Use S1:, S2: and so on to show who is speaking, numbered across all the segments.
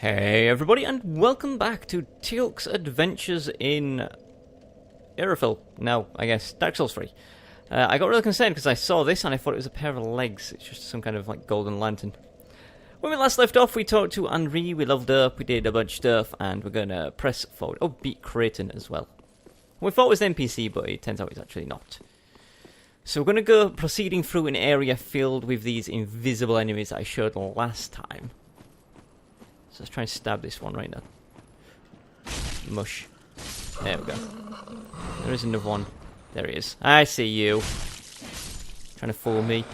S1: Hey everybody, and welcome back to Teal'c's Adventures in Irophil. Now, I guess, Dark Souls 3. I got really concerned because I saw this and I thought it was a pair of legs. It's just some kind of like golden lantern. When we last left off, we talked to Henri, we leveled up, we did a bunch of stuff, and we're gonna press forward. Oh, beat Krayton as well. We thought it was an NPC, but it turns out it's actually not. So we're gonna go proceeding through an area filled with these invisible enemies that I showed last time. So let's try and stab this one right now. Mush. There we go. There is another one. There he is. I see you. Trying to fool me.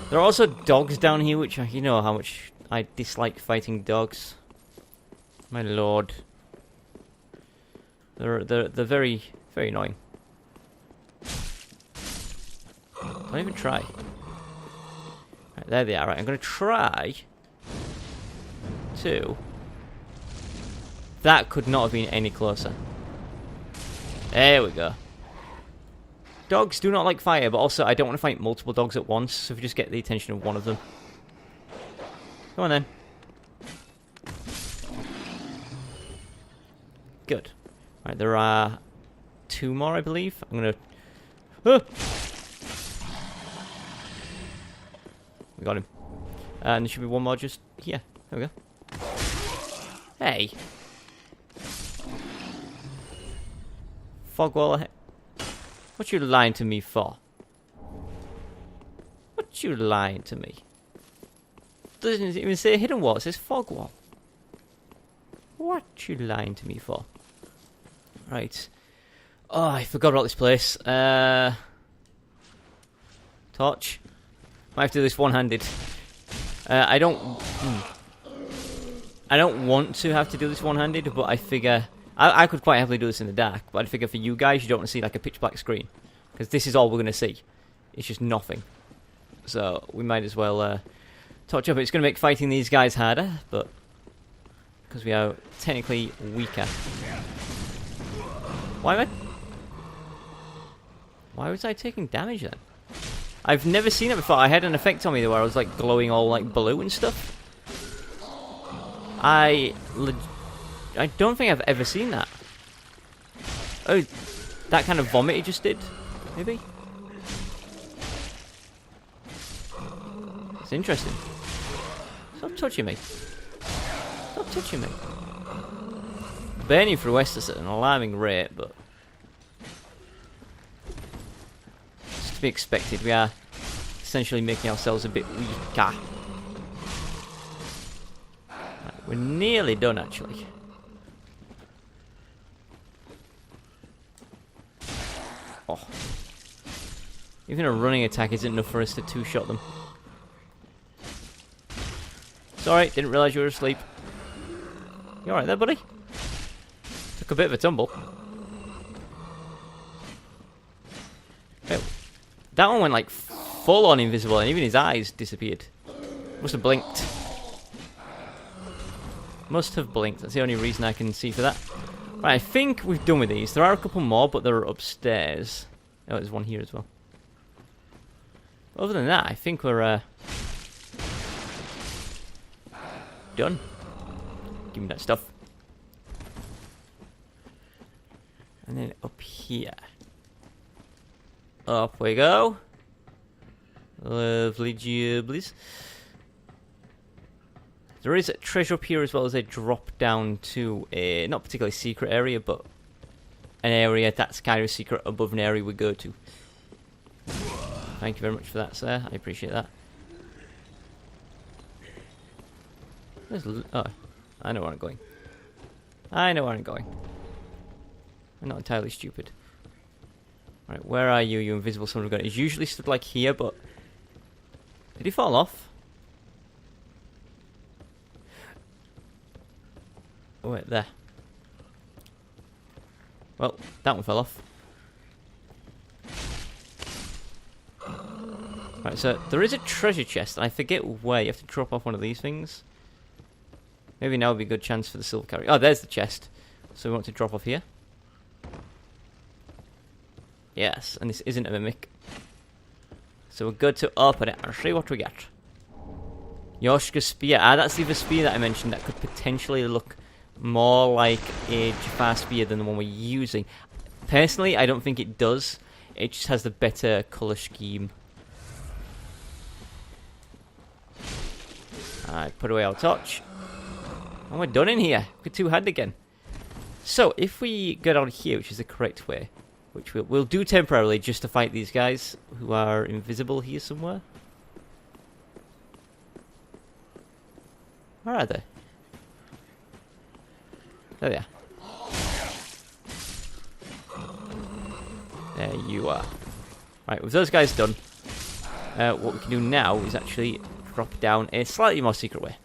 S1: There are also dogs down here, which you know how much I dislike fighting dogs. My lord. They're very, very annoying. Don't even try. Right, there they are. Right, I'm going to try to... That could not have been any closer. There we go. Dogs do not like fire, but also I don't want to fight multiple dogs at once, so if you just get the attention of one of them. Come on then. Good. Right, there are two more, I believe. I'm gonna... We got him. And there should be one more just here. There we go. Hey. Fogwall ahead. What you lying to me for? What you lying to me? Doesn't even say hidden wall, it says fog wall. What you lying to me for? Right. Oh, I forgot about this place. Torch. Might have to do this one-handed. I don't want to have to do this one-handed, but I figure... I could quite happily do this in the dark, but I figure for you guys, you don't want to see like a pitch-black screen. Because this is all we're going to see. It's just nothing. So, we might as well torch up. It's going to make fighting these guys harder, but... Because we are technically weaker. Why was I taking damage then? I've never seen it before. I had an effect on me where I was like glowing all like blue and stuff. I don't think I've ever seen that. Oh, that kind of vomit he just did, maybe? It's interesting. Stop touching me. Stop touching me. Burning through Estus at an alarming rate, but... It's to be expected. We are essentially making ourselves a bit weaker. Right, we're nearly done, actually. Oh. Even a running attack isn't enough for us to two-shot them. Sorry, didn't realise you were asleep. You alright there, buddy? Took a bit of a tumble. Okay. That one went like full-on invisible and even his eyes disappeared. Must have blinked. Must have blinked. That's the only reason I can see for that. Right, I think we've done with these. There are a couple more, but they're upstairs. Oh, there's one here as well. Other than that, I think we're done. Give me that stuff. And then up here. Up we go. Lovely jubblies. There is a treasure up here as well as a drop down to a not particularly secret area, but an area that's kind of secret above an area we go to. Thank you very much for that, sir. I appreciate that. Oh, I know where I'm going. I know where I'm going. I'm not entirely stupid. Right, where are you, you invisible son of a gun? He's usually stood like here, but... Did he fall off? Oh, wait, there. Well, that one fell off. Right, so there is a treasure chest, and I forget where. You have to drop off one of these things. Maybe now would be a good chance for the silver carry. Oh, there's the chest. So we want to drop off here. Yes, and this isn't a mimic. So we're good to open it and see what we get. Yoshka's spear. Ah, that's the other spear that I mentioned that could potentially look more like a Jaffa spear than the one we're using. Personally, I don't think it does. It just has the better colour scheme. Alright, put away our torch. And we're done in here. We're two-handed again. So, if we go down here, which is the correct way, which we'll do temporarily just to fight these guys who are invisible here somewhere. Where are they? There they are. There you are. Right, with those guys done, what we can do now is actually drop down a slightly more secret way,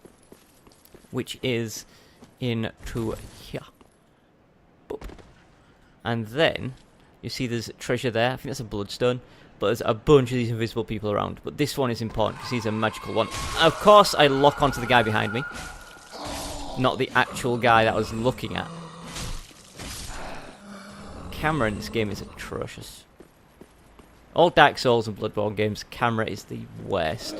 S1: which is into here. Boop. And then you see there's treasure there. I think that's a bloodstone, but there's a bunch of these invisible people around. But this one is important because he's a magical one. Of course, I lock onto the guy behind me, not the actual guy that I was looking at. Camera in this game is atrocious. All Dark Souls and Bloodborne games, camera is the worst.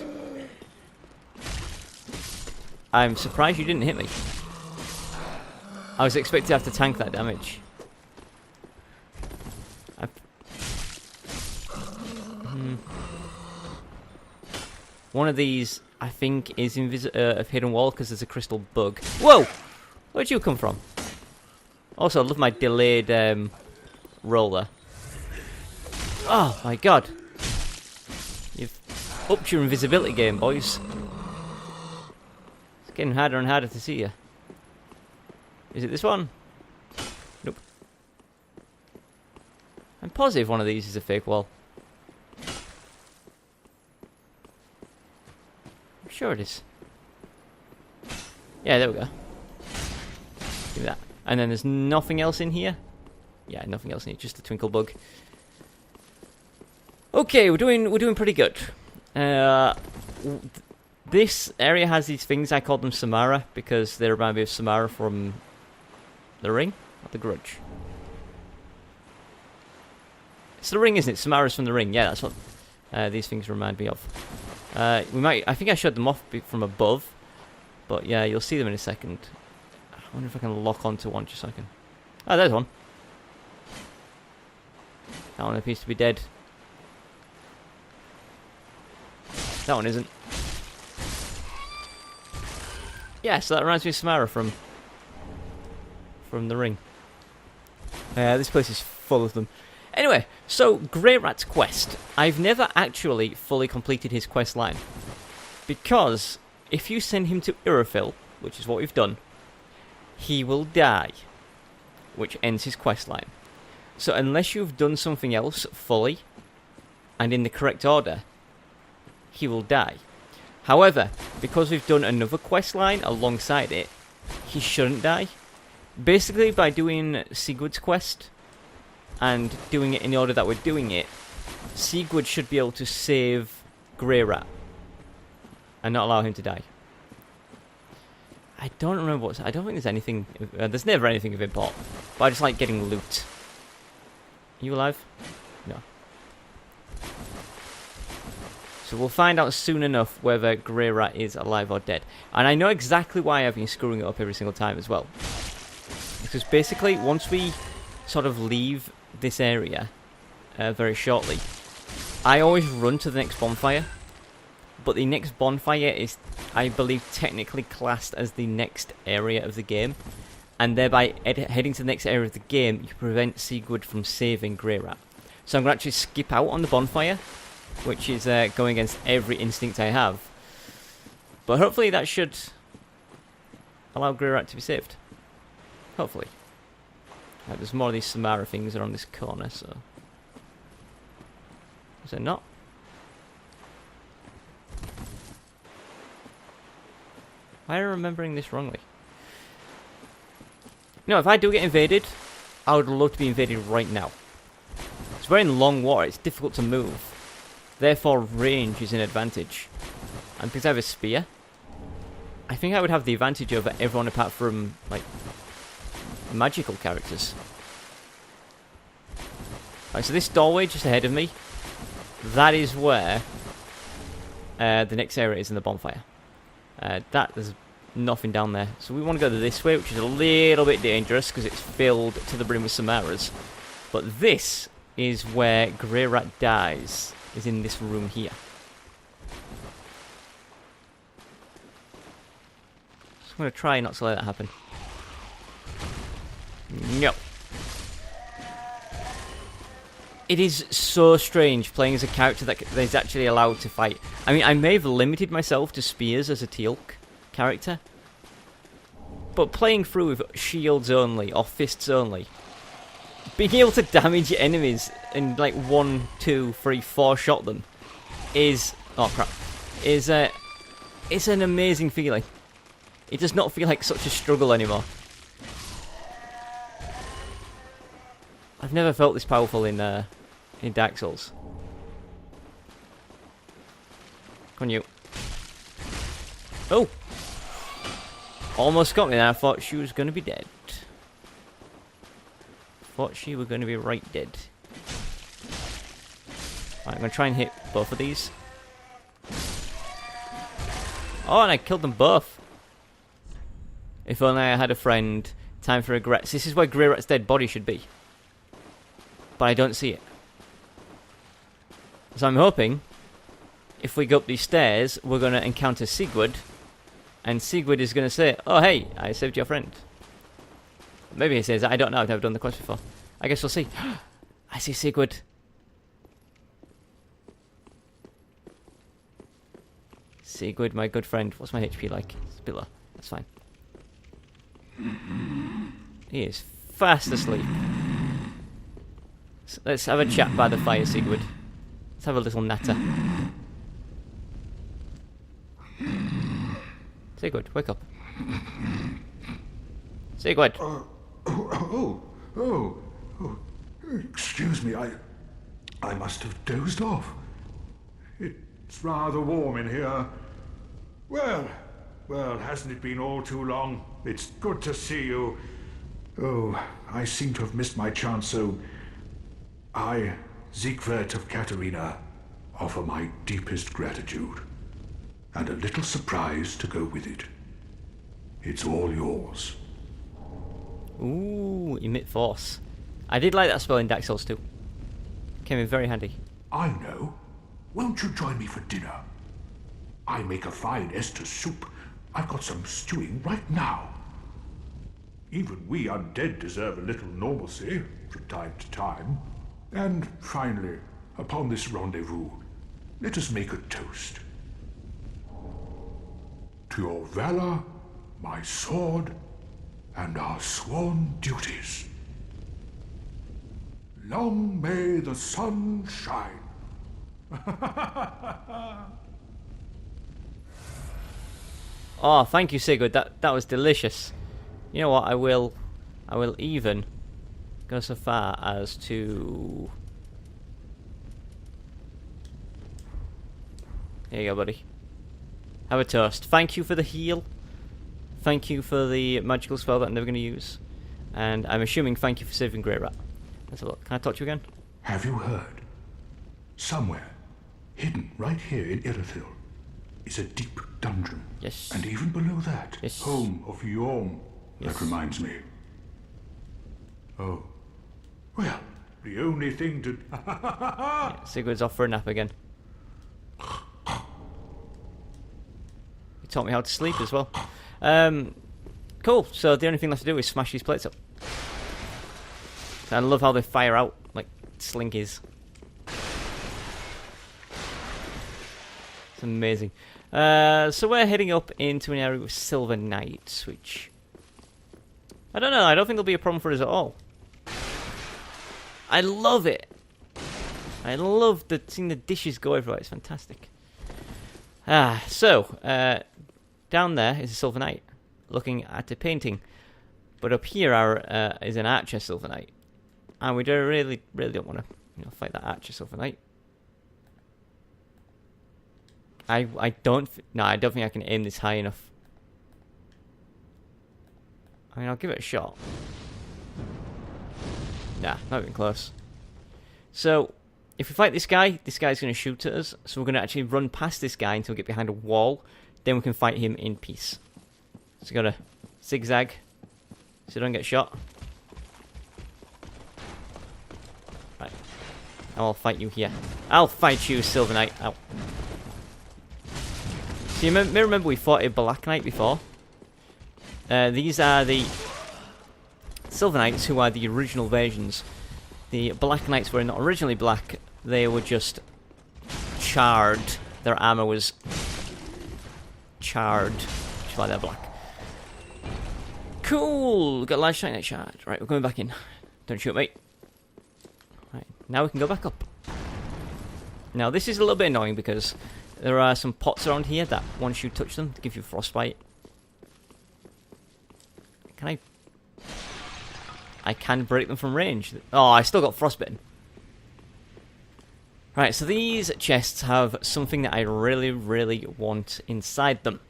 S1: I'm surprised you didn't hit me. I was expecting to have to tank that damage. One of these, I think, is a hidden wall because there's a crystal bug. Whoa! Where'd you come from? Also, I love my delayed roller. Oh my god! You've upped your invisibility game, boys. It's getting harder and harder to see you. Is it this one? Nope. I'm positive one of these is a fake wall. I'm sure it is. Yeah, there we go. Give me that. And then there's nothing else in here? Yeah, nothing else in here, just the twinkle bug. Okay, we're doing pretty good. This area has these things, I call them Samara, because they remind me of Samara from The Ring? Or The Grudge? It's The Ring, isn't it? Samara's from The Ring. Yeah, that's what these things remind me of. I think I showed them off from above, but yeah, you'll see them in a second. I wonder if I can lock onto one just a second. Oh, there's one. That one appears to be dead. That one isn't. Yeah, so that reminds me of Samara from The Ring. This place is full of them. Anyway, so Greirat's quest. I've never actually fully completed his quest line. Because if you send him to Irophil, which is what we've done, he will die, which ends his quest line. So unless you've done something else fully, and in the correct order, he will die. However, because we've done another quest line alongside it, he shouldn't die. Basically, by doing Sigurd's quest, and doing it in the order that we're doing it, Sigurd should be able to save Greirat, and not allow him to die. I don't remember what's... I don't think there's anything... there's never anything of import. But I just like getting loot. Are you alive? No. So we'll find out soon enough whether Greirat is alive or dead. And I know exactly why I've been screwing it up every single time as well. Because basically, once we sort of leave this area very shortly, I always run to the next bonfire. But the next bonfire is, I believe, technically classed as the next area of the game. And thereby, heading to the next area of the game, you prevent Sigurd from saving Greirat. So I'm going to actually skip out on the bonfire, which is going against every instinct I have. But hopefully that should allow Greirat to be saved. Hopefully. Right, there's more of these Samara things around this corner, so... Is there not? Why am I remembering this wrongly? No, if I do get invaded, I would love to be invaded right now. Because we're in long water, it's difficult to move. Therefore, range is an advantage. And because I have a spear, I think I would have the advantage over everyone apart from, like, magical characters. Right, so this doorway just ahead of me, that is where the next area is in the bonfire. There's nothing down there. So we want to go this way, which is a little bit dangerous because it's filled to the brim with Samaras. But this is where Greirat dies, is in this room here. So I'm going to try not to let that happen. No. It is so strange playing as a character that is actually allowed to fight. I mean, I may have limited myself to spears as a Teal'c character, but playing through with shields only, or fists only, being able to damage your enemies and like 1, 2, 3, 4 shot them is... oh crap. It's an amazing feeling. It does not feel like such a struggle anymore. I've never felt this powerful in Dark Souls. Come on, you. Oh! Almost got me there. I thought she was going to be dead. Thought she was going to be right dead. Right, I'm going to try and hit both of these. Oh, and I killed them both. If only I had a friend. Time for regrets. This is where Greirat's dead body should be. But I don't see it. So I'm hoping, if we go up these stairs, we're going to encounter Sigurd. And Sigurd is going to say, oh hey, I saved your friend. Maybe he says, I don't know, I've never done the quest before. I guess we'll see. I see Sigurd. Sigurd, my good friend. What's my HP like? It's a bit low. That's fine. He is fast asleep. So let's have a chat by the fire, Sigurd. Let's have a little natter. Sigurd, wake up. Sigurd.
S2: Excuse me, I must have dozed off. It's rather warm in here. Well, hasn't it been all too long? It's good to see you. Oh, I seem to have missed my chance, so I, Siegward of Katarina, offer my deepest gratitude. And a little surprise to go with it. It's all yours.
S1: Ooh, emit force. I did like that spell in Dark Souls 2. Came in very handy.
S2: I know. Won't you join me for dinner? I make a fine Esther soup. I've got some stewing right now. Even we undead deserve a little normalcy from time to time. And finally, upon this rendezvous, let us make a toast. To your valor, my sword, and our sworn duties. Long may the sun shine.
S1: Oh, thank you, Sigurd. That was delicious. You know what? I will even go so far as to... Here you go, buddy. Have a toast. Thank you for the heal. Thank you for the magical spell that I'm never going to use. And I'm assuming thank you for saving Greirat. Let's have a look. Can I talk to you again?
S2: Have you heard? Somewhere, hidden right here in Irithyll, is a deep dungeon.
S1: Yes.
S2: And even below that,
S1: yes.
S2: Home of Yhorm.
S1: Yes.
S2: That reminds me. Oh. Well, the only thing to...
S1: Yeah, Sigurd's off for a nap again. He taught me how to sleep as well. Cool, so the only thing left to do is smash these plates up. I love how they fire out like slinkies. It's amazing. So we're heading up into an area with Silver Knights, which... I don't know, I don't think it'll be a problem for us at all. I love it! I love seeing the dishes go everywhere, it's fantastic. So, down there is a Silver Knight, looking at a painting. But up here is an Archer Silver Knight. And we don't really don't want to fight that Archer Silver Knight. I don't think I can aim this high enough. I mean, I'll give it a shot. Nah, not even close. So, if we fight this guy's going to shoot at us. So we're going to actually run past this guy until we get behind a wall. then we can fight him in peace. So gotta zigzag so don't get shot. Right. I'll fight you here. I'll fight you, Silver Knight. Ow. So you may remember we fought a Black Knight before. These are the Silver Knights, who are the original versions. The Black Knights were not originally black, they were just charred. Their armor was charred, which is why they're black. Cool! Got a large Titanite shard. Right, we're going back in. Don't shoot me. Right, now we can go back up. Now this is a little bit annoying because there are some pots around here that once you touch them, they give you frostbite. Can I can break them from range. Oh, I still got frostbitten. Right, so these chests have something that I really, really want inside them.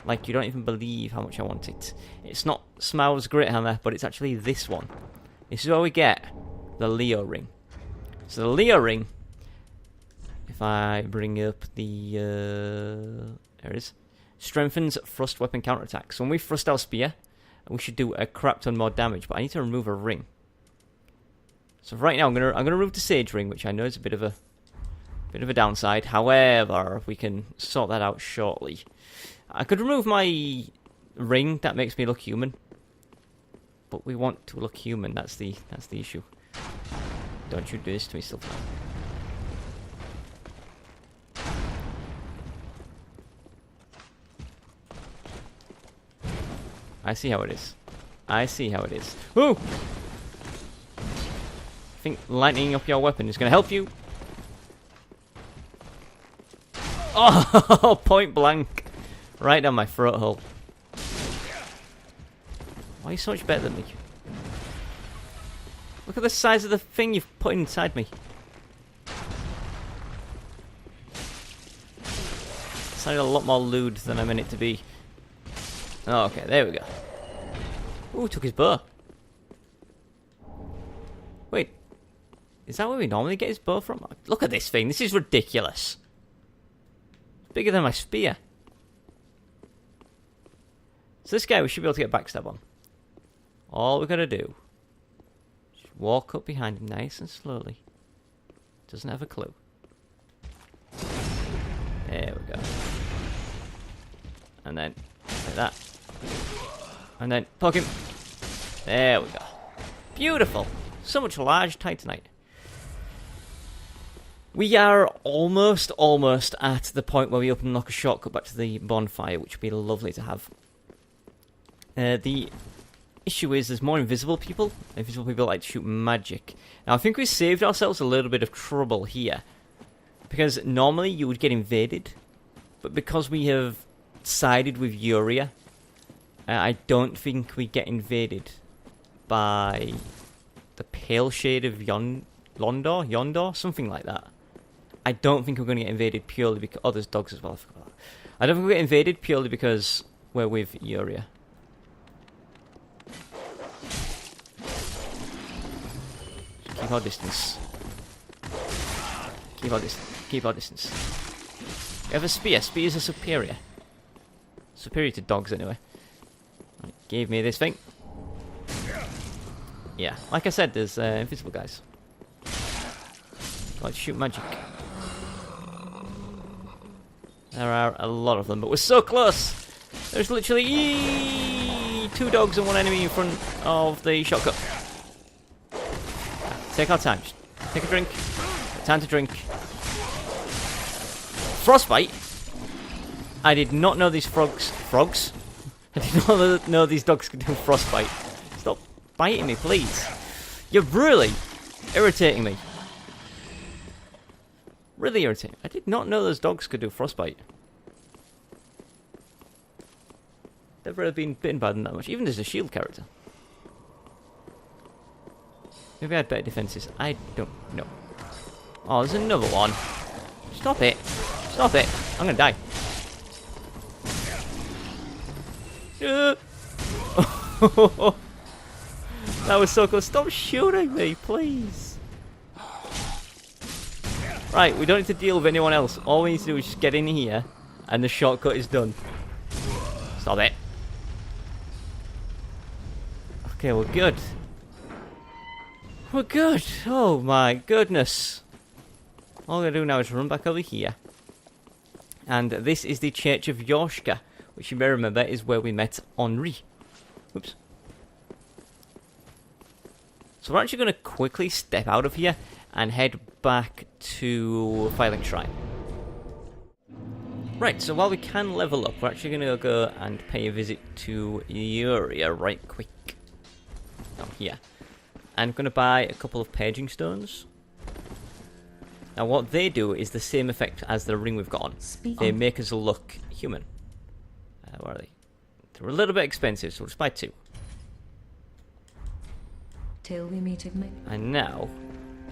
S1: Like, you don't even believe how much I want it. It's not Smaug's Great Hammer, but it's actually this one. This is where we get the Leo Ring. So the Leo Ring, if I bring up the... there it is. Strengthens thrust weapon counterattack. So when we thrust our spear, we should do a crap ton more damage, but I need to remove a ring. So right now I'm gonna remove the Sage Ring, which I know is a bit of a downside. However, we can sort that out shortly. I could remove my ring, that makes me look human. But we want to look human, that's the issue. Don't you do this to me, Silver. I see how it is. I see how it is. Woo! I think lightening up your weapon is going to help you. Oh, point blank. Right down my throat hole. Why are you so much better than me? Look at the size of the thing you've put inside me. It sounded a lot more lewd than I meant it to be. Oh, okay, there we go. Ooh, took his bow. Wait. Is that where we normally get his bow from? Look at this thing. This is ridiculous. It's bigger than my spear. So this guy we should be able to get backstab on. All we gotta do is walk up behind him nice and slowly. Doesn't have a clue. There we go. And then like that. And then poke him. There we go. Beautiful. So much large Titanite. We are almost at the point where we unlock a shortcut back to the bonfire, which would be lovely to have. The issue is there's more invisible people. Invisible people like to shoot magic. Now I think we saved ourselves a little bit of trouble here. Because normally you would get invaded. But because we have sided with Uria, I don't think we get invaded by the pale shade of Yondor, something like that. I don't think we're going to get invaded purely because... Oh, there's dogs as well, I forgot about that. I don't think we get invaded purely because we're with Uria. Just keep our distance. Keep our distance. Keep our distance. We have a spear. Spears are superior. Superior to dogs, anyway. Right, give me this thing. Yeah, like I said, there's invisible guys. Like shoot magic. There are a lot of them, but we're so close! There's literally 2 dogs and 1 enemy in front of the shotgun. Take our time. Just take a drink. Time to drink. Frostbite? I did not know these frogs... I did not know these dogs could do frostbite. Stop biting me, please. You're really irritating me. Really irritating. I did not know those dogs could do frostbite. Never really been bitten by them that much. Even as a shield character. Maybe I had better defenses. I don't know. Oh, there's another one. Stop it. Stop it. I'm gonna die. That was so close. Stop shooting me, please. Right, we don't need to deal with anyone else. All we need to do is just get in here And the shortcut is done. Stop it. Okay, we're good. We're good. Oh my goodness. All we're going to do now is run back over here. And this is the Church of Yorshka, which you may remember is where we met Henri. Oops. So we're actually going to quickly step out of here and head back to Firelink Shrine. Right, so while we can level up, we're actually going to go and pay a visit to Uria right quick. Down here. And I'm going to buy a couple of paging stones. Now what they do is the same effect as the ring we've got on. They make us look human. Where are they? They're a little bit expensive, so we'll just buy 2.
S3: Till we meet again.
S1: And now,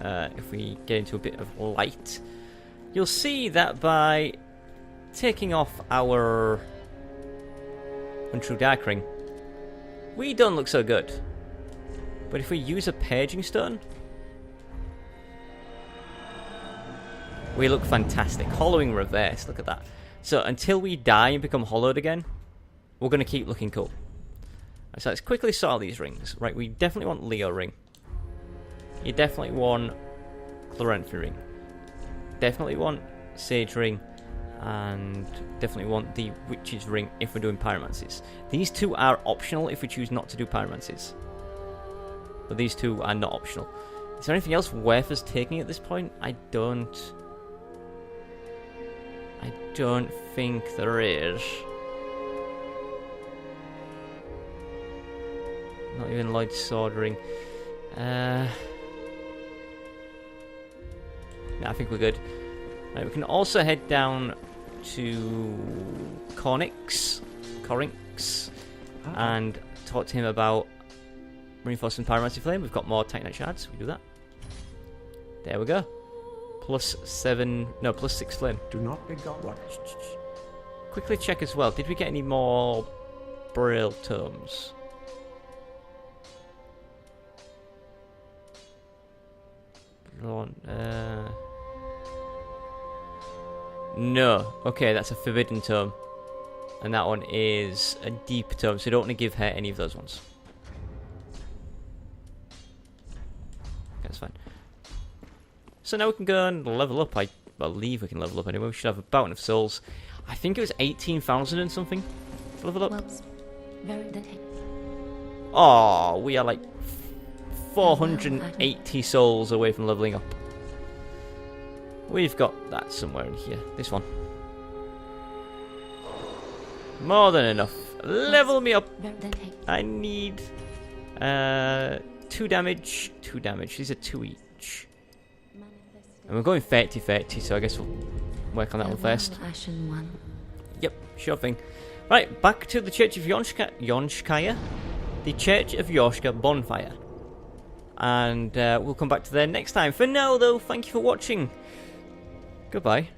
S1: if we get into a bit of light, you'll see that by taking off our Untrue Dark Ring, we don't look so good. But if we use a paging stone, we look fantastic. Hollowing reverse, look at that. So until we die and become hollowed again, we're going to keep looking cool. So let's quickly sort out these rings. Right, we definitely want Leo ring. You definitely want Chloranthy ring. Definitely want Sage ring. And definitely want the Witch's ring if we're doing pyromancies. These 2 are optional if we choose not to do pyromancies. But these 2 are not optional. Is there anything else worth us taking at this point? I don't think there is. Not even Lloyd's sword ring. No, I think we're good. Right, we can also head down to Cornix, and talk to him about reinforcing pyromancy flame. We've got more Titanite shards. We do that. There we go. +6 flame.
S4: Do not be got what?
S1: Quickly check as well. Did we get any more Braille tomes? No. Okay, that's a forbidden tome. And that one is a deep tome, so you don't want to give her any of those ones. Okay, that's fine. So now we can go and level up. I believe we can level up anyway. We should have about enough souls. I think it was 18,000 and something to level up. Oh, we are like 480 souls away from leveling up. We've got that somewhere in here. This one. More than enough. Level me up. I need 2 damage. 2 damage. These are 2 each. And we're going 30-30, so I guess we'll work on that one first. Yep, sure thing. Right, back to the Church of Yonskaya. The Church of Yorshka bonfire. And we'll come back to there next time. For now, though, thank you for watching. Goodbye.